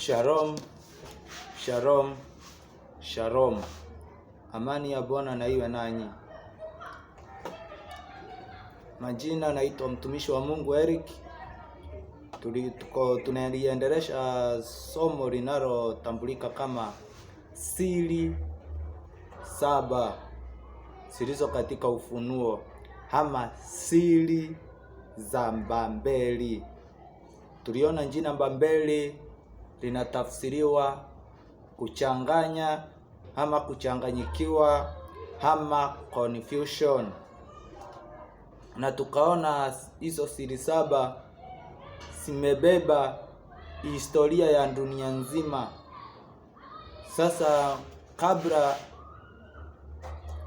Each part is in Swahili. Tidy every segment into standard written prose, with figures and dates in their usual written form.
Shalom, shalom, shalom. Amani ya Bwana na iwe nanyi. Majina naitwa mtumishi wa Mungu Eric. Tunaliendelesha somo linalotambulika kama siri 7 zilizo katika Ufunuo ama siri za Mbambeli. Tuliona jina Mbambeli linatafsiriwa kuchanganya ama kuchanganyikiwa ama confusion, na tukaona hizo siri 7 zimebeba historia ya dunia nzima. Sasa kabla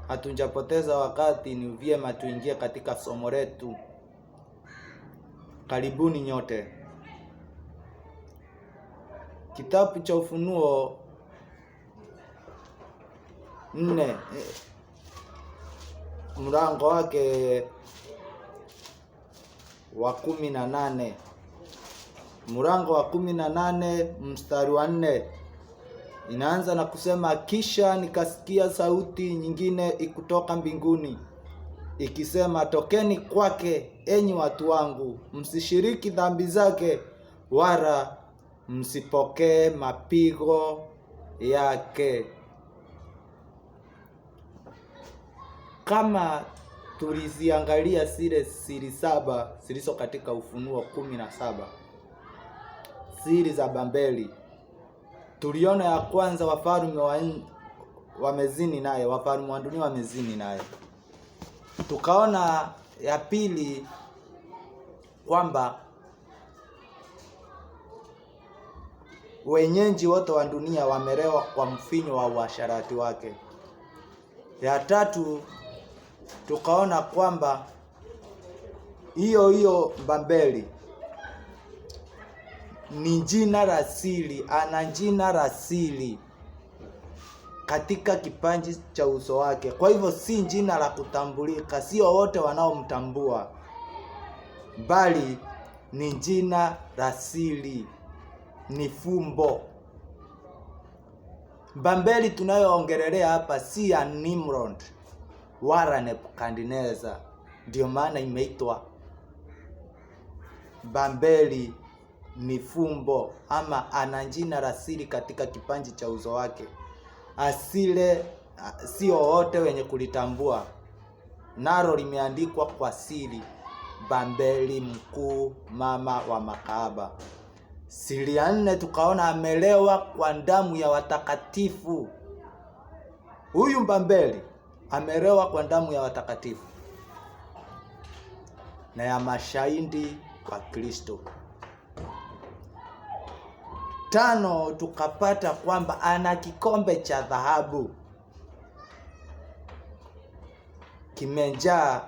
hatujapoteza wakati, ni vyema tuingie katika somo letu. Karibuni nyote. Kitabu cha Ufunuo 4 mlango wake wa 18, mlango wa 18 mstari wa 4 inaanza na kusema, kisha nikasikia sauti nyingine ikutoka mbinguni ikisema, tokeni kwake, enyi watu wangu, msishiriki dhambi zake, wala msipokee mapigo yake. Kama tuliziangalia zile siri 7 zilizo katika Ufunuo 17, siri za Babeli, tuliona ya kwanza wafalme wamezini naye, wafalme wa dunia wamezini naye. Tukaona ya pili kwamba wenyeji wote wa dunia wamelewa kwa mfinyo wa uasherati wake. Ya tatu tukaona kwamba hiyo Babeli ni jina la siri, ana jina la siri katika kipanji cha uso wake. Kwa hivyo si jina la kutambulika, sio wote wanaomtambua, bali ni jina la siri, ni fumbo. Babeli tunayoongelelea hapa si ya Nimrod wala Nebukadneza, ndio maana imeitwa Babeli. Ni fumbo ama ana jina la siri katika kipanji cha uso wake. Asile sio wote wenye kulitambua, nalo limeandikwa kwa siri, Babeli mkuu, mama wa makahaba. Siri ya 4 tukaona amelewa kwa damu ya watakatifu. Huyu Babeli amelewa kwa damu ya watakatifu na ya mashahidi wa Kristo. 5 tukapata kwamba ana kikombe cha dhahabu kimejaa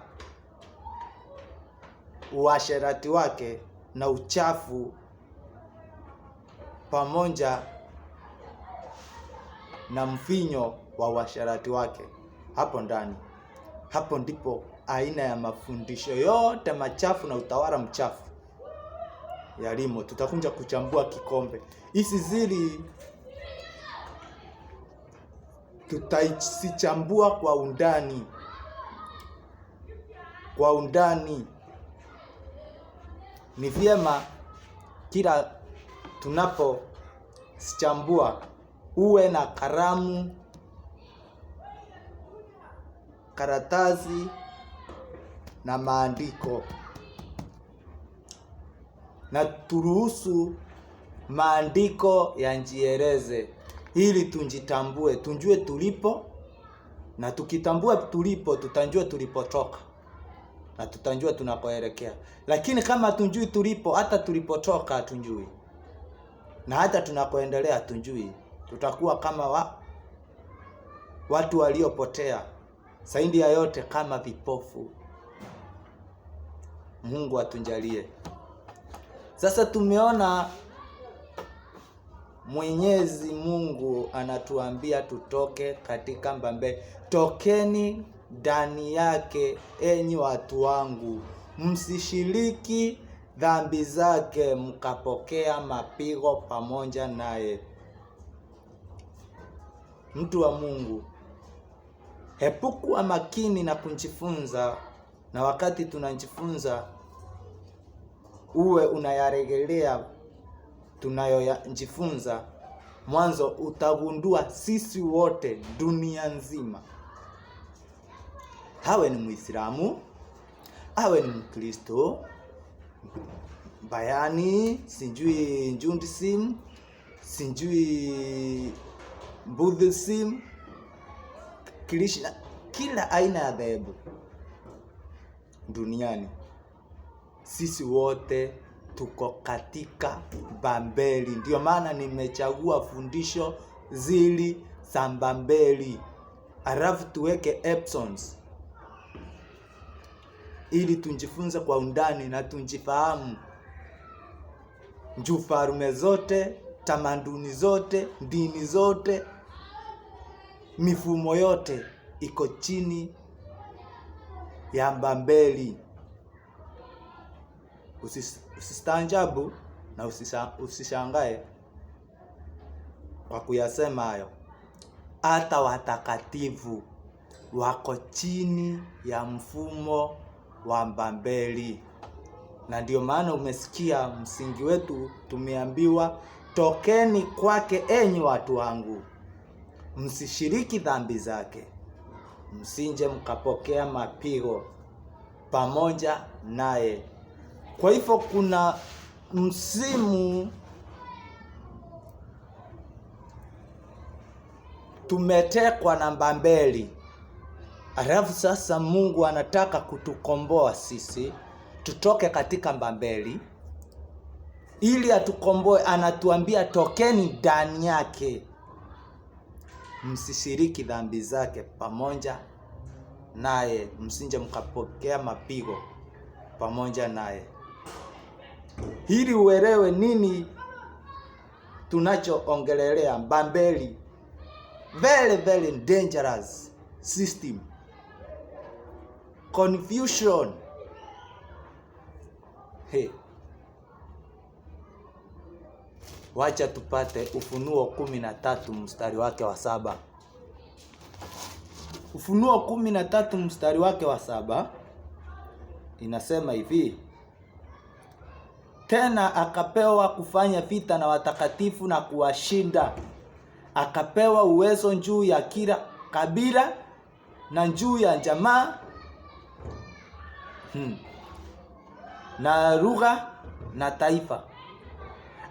uasherati wake na uchafu pamoja na mfinyo wa uasherati wake. Hapo ndani, hapo ndipo aina ya mafundisho yote machafu na utawala mchafu yalimo. Tutakuja kuchambua kikombe. Hizi zili tutaichambua kwa undani. Ni vyema kila tunapo sichambua uwe na kalamu, karatasi na maandiko, na turuhusu maandiko yanjieleze ili tunjitambue, tunjue tulipo, na tukitambua tulipo tutanjua tulipotoka na tutanjua tunakoelekea. Lakini kama tunjui tulipo, hata tulipotoka hatunjui, na hata tunakoendelea hatunjui, tutakuwa kama watu waliopotea, zaidi ya yote kama vipofu. Mungu atunjalie. Sasa tumeona Mwenyezi Mungu anatuambia tutoke katika Babeli. Tokeni ndani yake, enyi watu wangu, msishiriki dhambi zake, mkapokea mapigo pamoja naye. Mtu wa Mungu, hebu kuwa makini na kujifunza, na wakati tunajifunza uwe unayarejelea tunayojifunza. Mwanzo utagundua sisi wote dunia nzima, hawe ni Muislamu, hawe ni Mkristo, Bayani, sijui Judaism, sijui Buddhism, Krishna, kila aina ya dhehebu duniani, sisi wote tuko katika Babeli. Ndio maana nimechagua fundisho zili za Babeli, alafu tuweke epsons ili tujifunze kwa undani na tujifahamu. Falme zote, tamaduni zote, dini zote, mifumo yote iko chini ya Babeli. Usistaajabu na usishangae kwa kuyasema hayo. Hata watakatifu wako chini ya mfumo wa Babeli. Na ndio maana umesikia msingi wetu tumeambiwa, tokeni kwake enyi watu wangu, msishiriki dhambi zake, msinje mkapokea mapigo pamoja naye. Kwa hivyo kuna msimu tumetekwa na Babeli, alafu sasa Mungu anataka kutukomboa sisi tutoke katika Babeli. Ili atukomboe anatuambia tokeni ndani yake, msishiriki dhambi zake pamoja naye, msinje mkapokea mapigo pamoja naye. Ili uelewe nini tunachoongelelea. Babeli, very very dangerous system, confusion. Wacha tupate Ufunuo 13 mstari wake wa 7. Ufunuo 13 mstari wake wa 7 inasema hivi: tena akapewa kufanya vita na watakatifu na kuwashinda. Akapewa uwezo juu ya kila kabila na juu ya jamaa na lugha na taifa.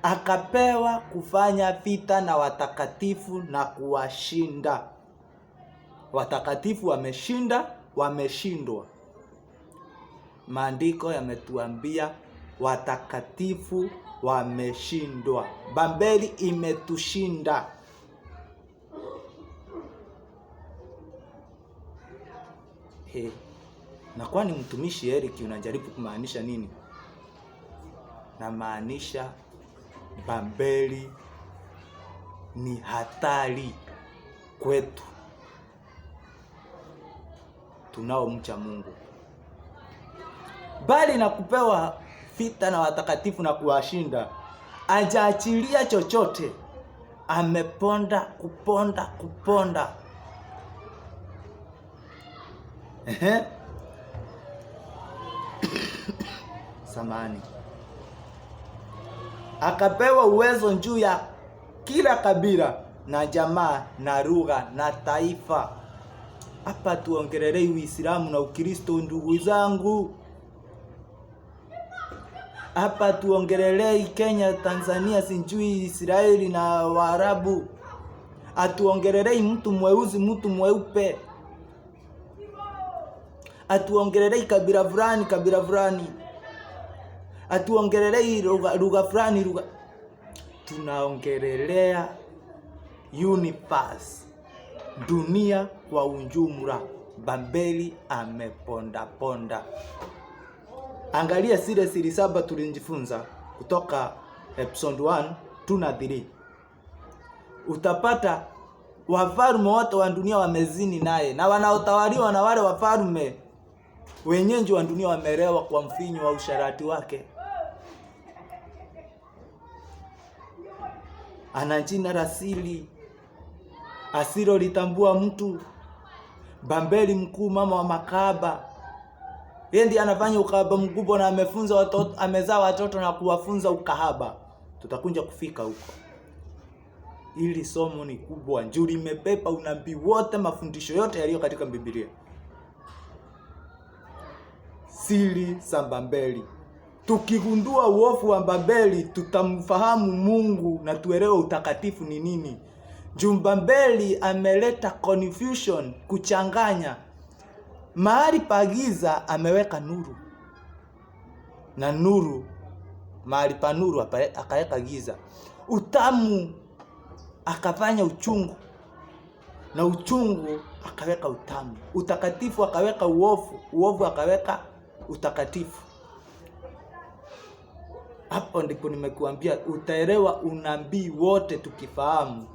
Akapewa kufanya vita na watakatifu na kuwashinda. Watakatifu wameshinda, wameshindwa. Maandiko yametuambia watakatifu wameshindwa. Babeli imetushinda. Na kwani mtumishi Eric unajaribu kumaanisha nini? Na maanisha Babeli ni hatari kwetu tunaomcha Mungu. Bali na kupewa vita na watakatifu na kuwashinda, hajaachilia chochote. Ameponda kuponda. Samani. Akapewa uwezo juu ya kila kabila na jamaa na lugha na taifa. Hapa tuongelelei Uislamu na Ukristo, ndugu zangu. Hapa tuongelelei Kenya, Tanzania, sijui Israeli na Waarabu. Atuongelelei mtu mweusi, mtu mweupe. Atuongelelei kabila fulani. Atuongelelei lugha fulani. Tunaongelelea universe, dunia kwa ujumla. Babeli ameponda. Angalia zile siri 7 tulijifunza kutoka episode 1, 2 na 3. Utapata wafalme wote wa dunia wamezini naye, na wanaotawaliwa na wale wafalme wenyeji wa dunia wamelewa kwa mfinyo wa usharati wake. ana jina la siri asilolitambua mtu. Babeli mkuu, mama wa makahaba. Yeye ndiye anafanya ukahaba mkubwa na amefunza watoto, amezaa watoto na kuwafunza ukahaba. Tutakuja kufika huko. Ili somo ni kubwa, njuri imepepa unabii wote, mafundisho yote yaliyo katika Biblia. Siri za Babeli. Tukigundua uovu wa Babeli, tutamfahamu Mungu na tuelewe utakatifu ni nini. Babeli ameleta confusion, kuchanganya. Mahali pa giza ameweka nuru, na nuru, mahali pa nuru akaweka giza. Utamu akafanya uchungu, na uchungu akaweka utamu. Utakatifu akaweka uovu, uovu akaweka utakatifu. Hapo ndipo nimekuambia utaelewa unabii wote, tukifahamu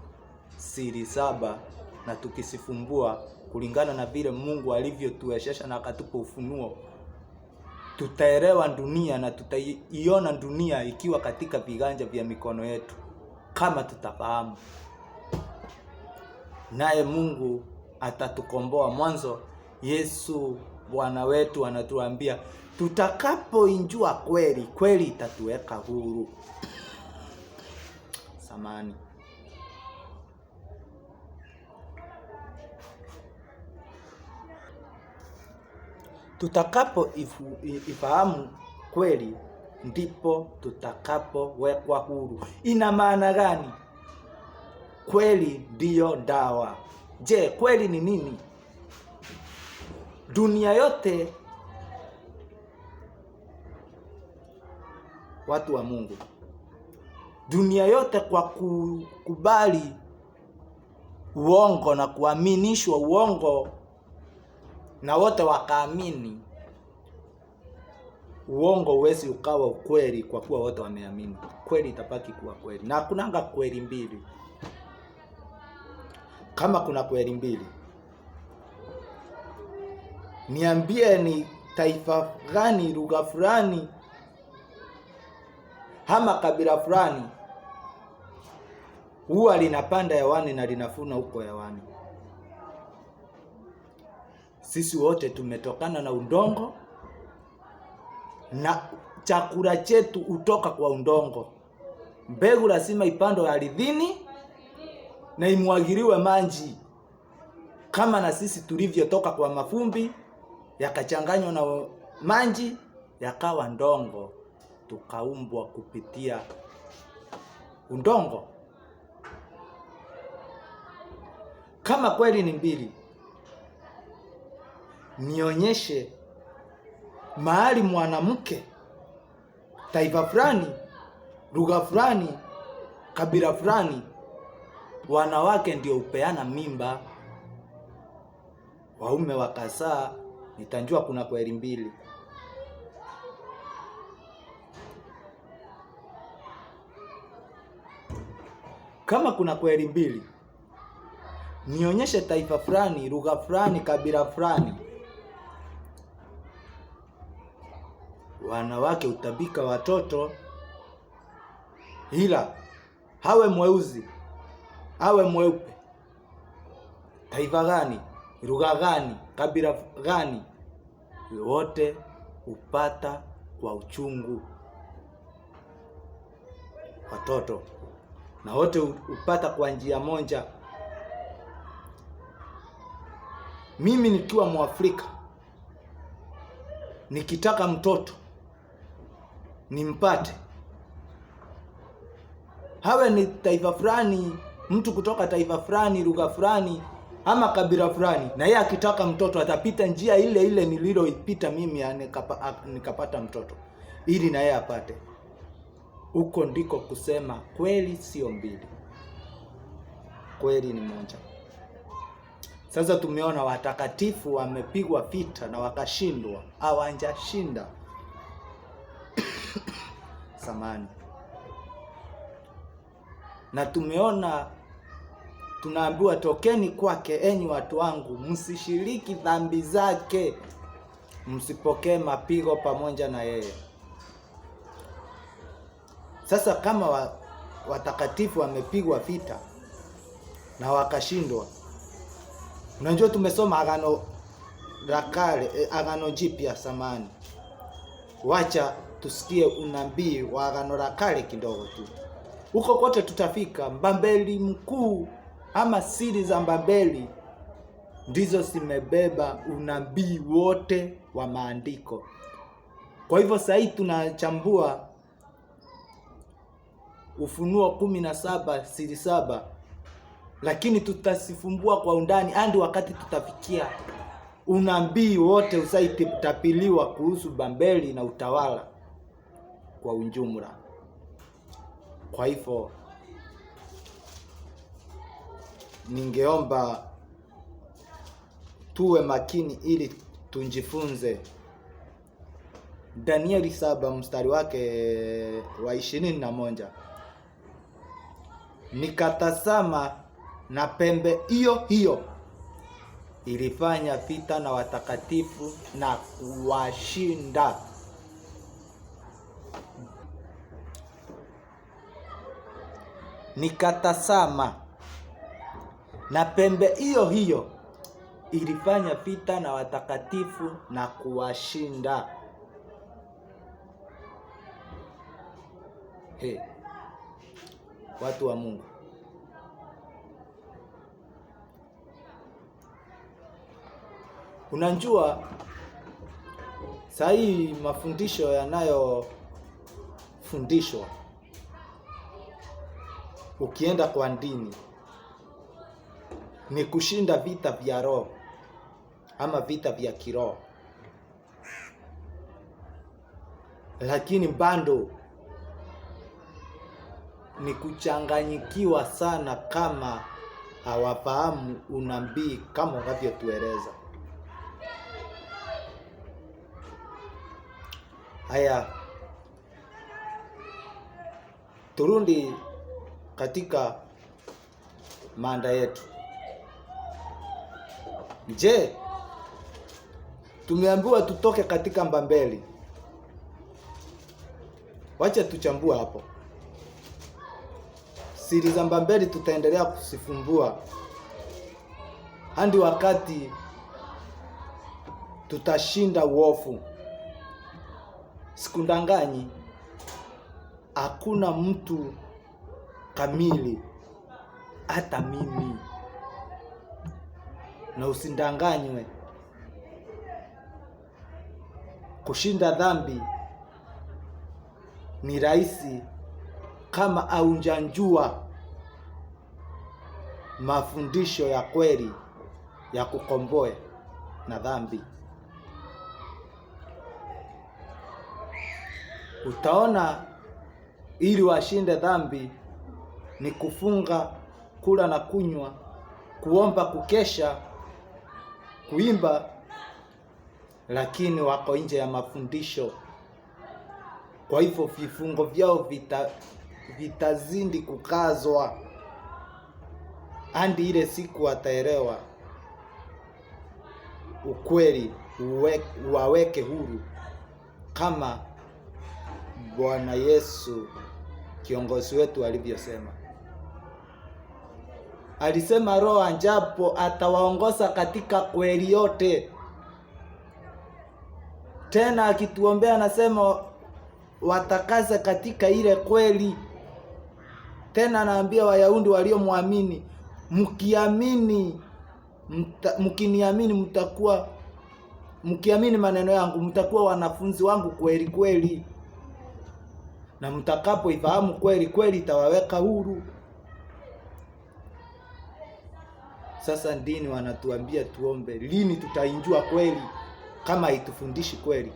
siri saba na tukisifumbua kulingana na vile Mungu alivyotuwezesha na akatupa ufunuo. Tutaelewa dunia na tutaiona dunia ikiwa katika viganja vya mikono yetu kama tutafahamu. Naye Mungu atatukomboa. Mwanzo Yesu Bwana wetu anatuambia tutakapoinjua kweli, kweli itatuweka huru. Samani. Tutakapo ifahamu kweli, ndipo tutakapowekwa huru. Ina maana gani? Kweli ndiyo dawa. Je, kweli ni nini? Dunia yote, watu wa Mungu, dunia yote kwa kukubali uongo na kuaminishwa uongo, na wote wakaamini uongo, huwezi ukawa ukweli kwa kuwa wote wameamini. Kweli itabaki kuwa kweli, na hakunanga kweli mbili. Kama kuna kweli mbili, niambie ni taifa gani, lugha fulani, ama kabila fulani huwa linapanda hewani na linafuna huko hewani. Sisi wote tumetokana na udongo, na chakula chetu utoka kwa udongo. Mbegu lazima ipandwe ardhini na imwagiliwe maji, kama na sisi tulivyotoka kwa mafumbi yakachanganywa na maji yakawa ndongo, tukaumbwa kupitia udongo. Kama kweli ni mbili, nionyeshe mahali mwanamke taifa fulani, lugha fulani, kabila fulani, wanawake ndio upeana mimba, waume wakazaa, nitanjua kuna kweli mbili. Kama kuna kweli mbili, nionyeshe taifa fulani, lugha fulani, kabila fulani, wanawake utabika watoto, ila hawe mweusi, hawe mweupe, taifa gani, lugha gani, kabila gani, wote upata kwa uchungu watoto, na wote upata kwa njia moja. Mimi nikiwa Mwafrika, nikitaka mtoto nimpate, hawe ni taifa fulani, mtu kutoka taifa fulani, lugha fulani, ama kabila fulani, na yeye akitaka mtoto atapita njia ile ile nililoipita mimi, nikapata mtoto, ili na yeye apate. Huko ndiko kusema kweli sio mbili, kweli ni moja. Sasa tumeona watakatifu wamepigwa vita na wakashindwa, hawajashinda. Samani. Na tumeona, tunaambiwa tokeni kwake enyi watu wangu, msishiriki dhambi zake, msipokee mapigo pamoja na yeye. Sasa kama watakatifu wamepigwa vita na wakashindwa. Unajua tumesoma Agano la Kale, Agano Jipya samani. Wacha tusikie unabii wa Agano la Kale kidogo tu. Huko kote tutafika. Babeli mkuu ama siri za Babeli ndizo zimebeba unabii wote wa maandiko. Kwa hivyo sasa tunachambua Ufunuo 17 siri 7, lakini tutasifumbua kwa undani hadi wakati tutafikia unabii wote usaitapiliwa kuhusu Babeli na utawala kwa ujumla. Kwa hivyo ningeomba tuwe makini ili tujifunze. Danieli 7 mstari wake wa 21. Nikatazama na pembe hiyo hiyo ilifanya vita na watakatifu na kuwashinda. Nikatazama na pembe hiyo hiyo ilifanya vita na watakatifu na kuwashinda. Watu wa Mungu, unajua saa hii mafundisho yanayofundishwa ukienda kwa dini ni kushinda vita vya roho ama vita vya kiroho, lakini bado ni kuchanganyikiwa sana kama hawafahamu unabii kama unavyotueleza. Haya, turudi katika mada yetu. Je, tumeambiwa tutoke katika Babeli? Wacha tuchambue hapo. Siri za Babeli tutaendelea kusifumbua hadi wakati tutashinda uovu. Sikundanganyi, hakuna mtu kamili, hata mimi. Na usindanganywe. Kushinda dhambi ni rahisi kama haunjanjua mafundisho ya kweli ya kukomboa na dhambi. Utaona ili washinde dhambi ni kufunga, kula na kunywa, kuomba, kukesha, kuimba, lakini wako nje ya mafundisho. Kwa hivyo vifungo vyao vitazidi kukazwa hadi ile siku wataelewa ukweli, waweke huru kama Bwana Yesu kiongozi wetu alivyosema. Alisema Roho anjapo atawaongoza katika kweli yote. Tena akituombea anasema watakaze katika ile kweli. Tena anaambia Wayahudi waliomwamini, mkiamini maneno yangu mtakuwa wanafunzi wangu kweli kweli. Na mtakapoifahamu kweli kweli itawaweka huru. Sasa dini wanatuambia tuombe. Lini tutainjua kweli kama haitufundishi kweli?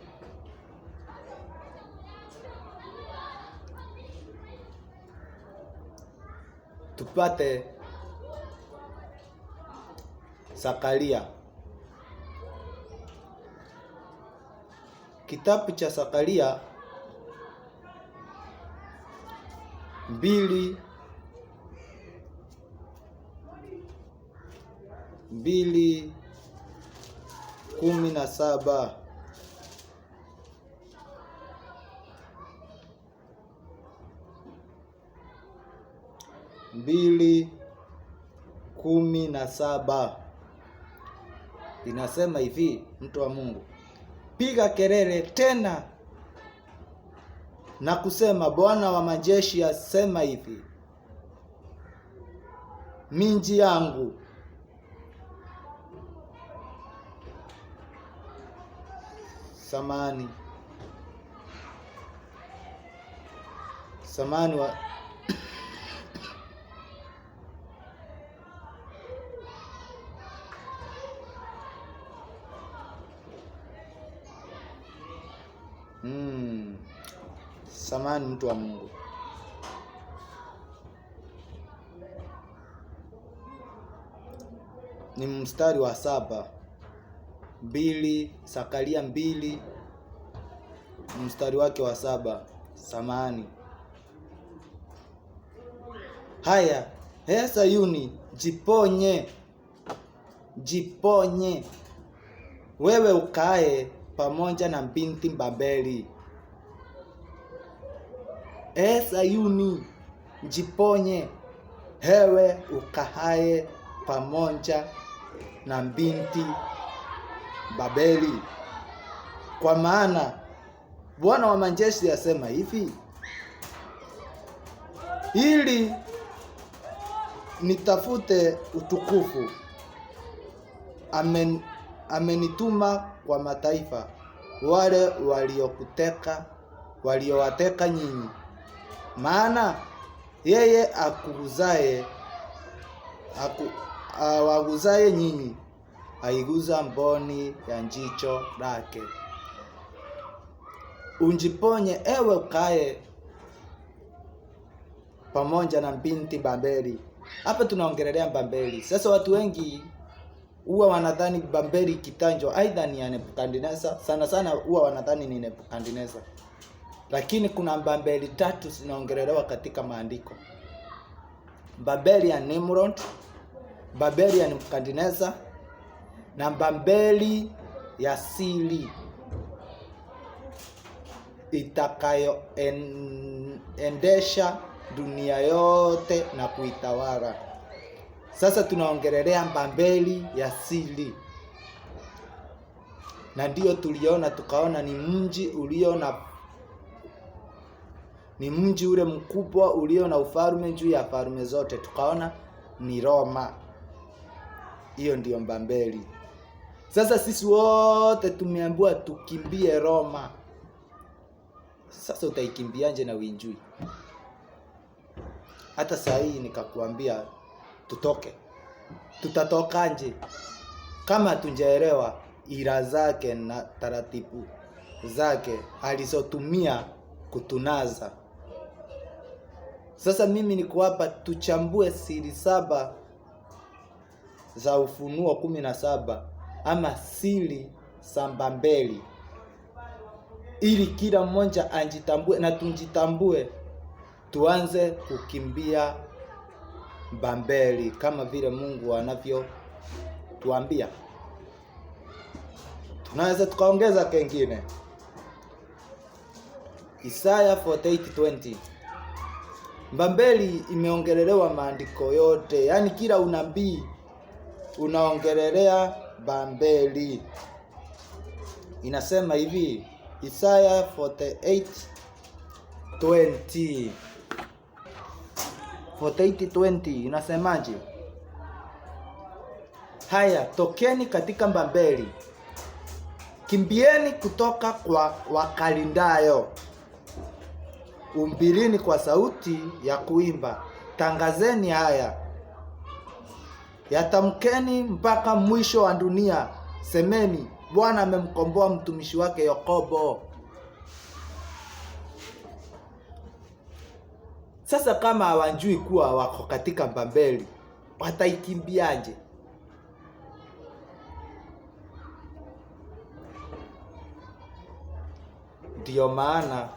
Tupate Zakaria. Kitabu cha Zakaria 2:17. 2:17 inasema hivi, mtu wa Mungu, piga kelele tena na kusema, Bwana wa majeshi asema hivi, miji yangu samani wa samani, mtu wa Mungu, ni mstari wa 7, Zakaria 2 mstari wake wa 7. Samani. Haya, Sayuni, jiponye wewe ukae pamoja na binti Babeli. Sayuni, jiponye hewe ukae pamoja na binti Babeli, kwa maana Bwana wa majeshi asema hivi, ili nitafute utukufu, amenituma kwa mataifa, wale waliowateka nyinyi. Maana yeye awaguzaye nyinyi aiguza mboni ya jicho lake. Unjiponye ewe ukae pamoja na binti Babeli. Hapa tunaongelea Babeli. Sasa watu wengi huwa wanadhani Babeli kitanjo aidha ni Nebukadneza, sana huwa wanadhani ni Nebukadneza. Lakini kuna Babeli 3 zinaongelewa katika maandiko. Babeli ya Nimrod, Babeli ya Nebukadneza na Babeli ya siri itakayoendesha dunia yote na kuitawala. Sasa tunaongelea Babeli ya siri, na ndio tuliona tukaona ni mji ule mkubwa ulio na ufalme juu ya falme zote, tukaona ni Roma. Hiyo ndio Babeli. Sasa sisi wote tumeambiwa tukimbie Roma. Sasa utaikimbiaje na uinjui? Hata saa hii nikakuambia tutoke, tutatokaje kama hatujaelewa ila zake na taratibu zake alizotumia kutunaza? Sasa mimi niko hapa tuchambue siri 7 za Ufunuo 17 ama siri za Babeli, ili kila mmoja anjitambue na tunjitambue, tuanze kukimbia Babeli kama vile Mungu anavyo tuambia. Tunaweza tukaongeza kengine, Isaya 48:20. Babeli imeongelelewa maandiko yote, yani kila unabii unaongelelea Babeli. Inasema hivi, Isaya 48:20. 48:20 inasemaje? Haya, tokeni katika Babeli, kimbieni kutoka kwa Wakalindayo, umbirini kwa sauti ya kuimba, tangazeni haya, yatamkeni mpaka mwisho wa dunia, semeni, Bwana amemkomboa mtumishi wake Yakobo. Sasa kama hawajui kuwa wako katika Babeli, wataikimbiaje? Ndio maana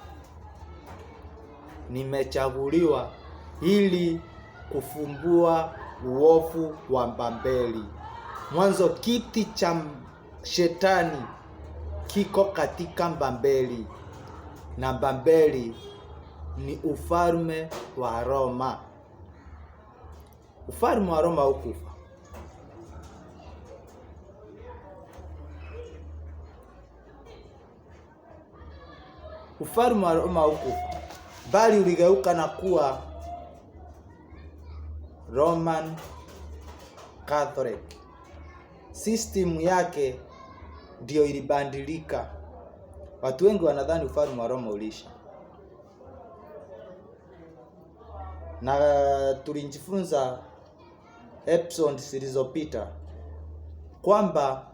nimechaguliwa ili kufumbua uovu wa Babeli. Mwanzo, kiti cha shetani kiko katika Babeli, na Babeli ni ufalme wa Roma. ufalme wa Roma haukufa. Ufalme wa Roma haukufa, bali uligeuka na kuwa Roman Catholic. System yake ndio ilibadilika. Watu wengi wanadhani ufalme wa Roma ulisha, na tulijifunza episode zilizopita kwamba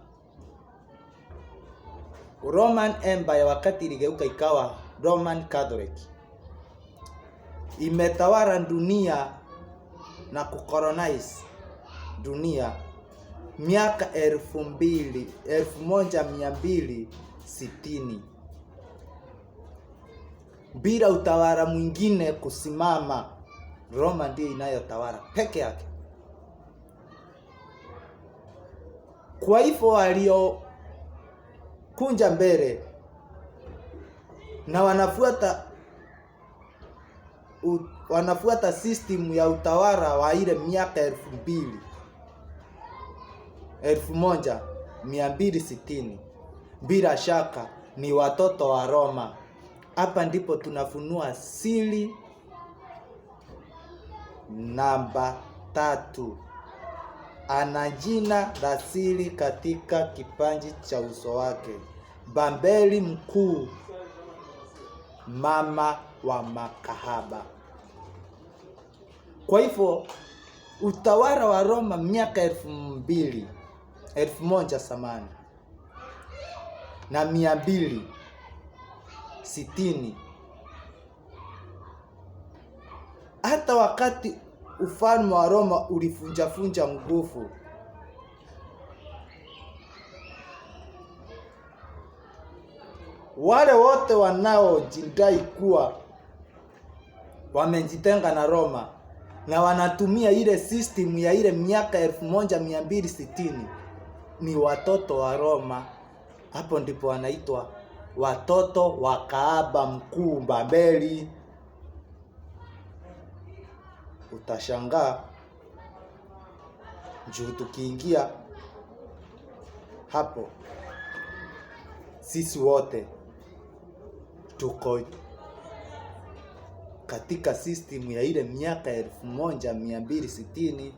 Roman Empire wakati iligeuka ikawa Roman Catholic, imetawala dunia na kukolonize dunia miaka 1260 bila utawala mwingine kusimama. Roma ndiyo inayotawala peke yake. Kwa hivyo waliokunja mbele na wanafuata system ya utawala wa ile miaka 1260 bila shaka ni watoto wa Roma. Hapa ndipo tunafunua siri namba 3. Ana jina la siri katika kipaji cha uso wake: Babeli mkuu, mama wa makahaba. Kwa hivyo utawala wa Roma miaka 1260, hata wakati ufalme wa Roma ulifunja nguvu, wale wote wanaojidai kuwa wamejitenga na Roma na wanatumia ile system ya ile miaka 1260 ni watoto wa Roma. Hapo ndipo wanaitwa watoto wa kahaba mkuu Babeli. Utashangaa juu tukiingia hapo, sisi wote tuko katika system ya ile miaka 1260.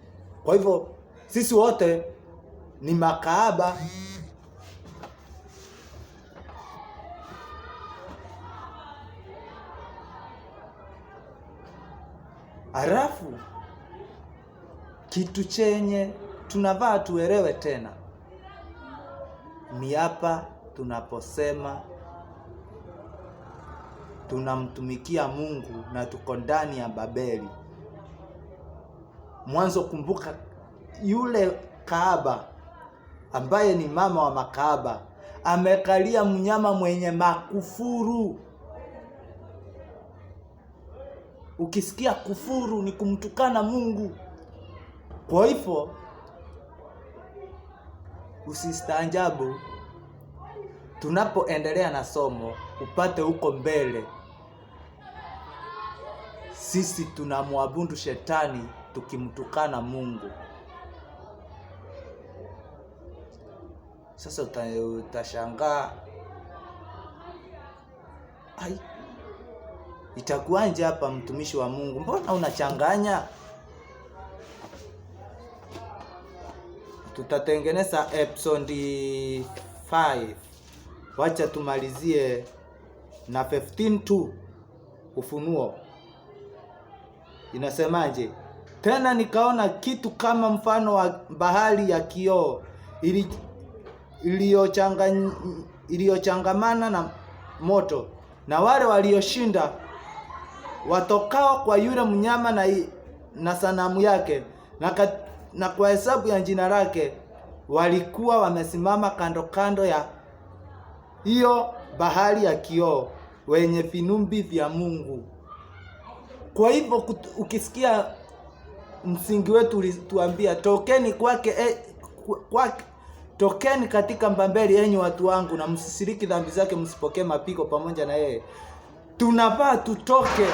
Kwa hivyo sisi wote ni makahaba. Halafu kitu chenye tunavaa tuelewe tena ni hapa tunaposema tunamtumikia Mungu na tuko ndani ya Babeli. Mwanzo kumbuka, yule kahaba ambaye ni mama wa makahaba amekalia mnyama mwenye makufuru. Ukisikia kufuru ni kumtukana Mungu. Kwa hivyo usistaajabu tunapoendelea na somo upate huko mbele sisi tunamwabudu shetani tukimtukana Mungu. Sasa utashangaa, itakuwaje hapa mtumishi wa Mungu, mbona unachanganya? Tutatengeneza episode 5. Wacha tumalizie na 15:2 Ufunuo. Inasemaje? Tena nikaona kitu kama mfano wa bahari ya kioo iliyochangamana na moto, na wale walioshinda watokao kwa yule mnyama na sanamu yake na kwa hesabu ya jina lake walikuwa wamesimama kando kando ya hiyo bahari ya kioo wenye vinumbi vya Mungu. Kwa hivyo ukisikia msingi wetu tuambia tokeni kwake, tokeni katika Babeli enyi watu wangu, na msisiriki dhambi zake, msipokee mapigo pamoja na yeye. Tunafaa tutoke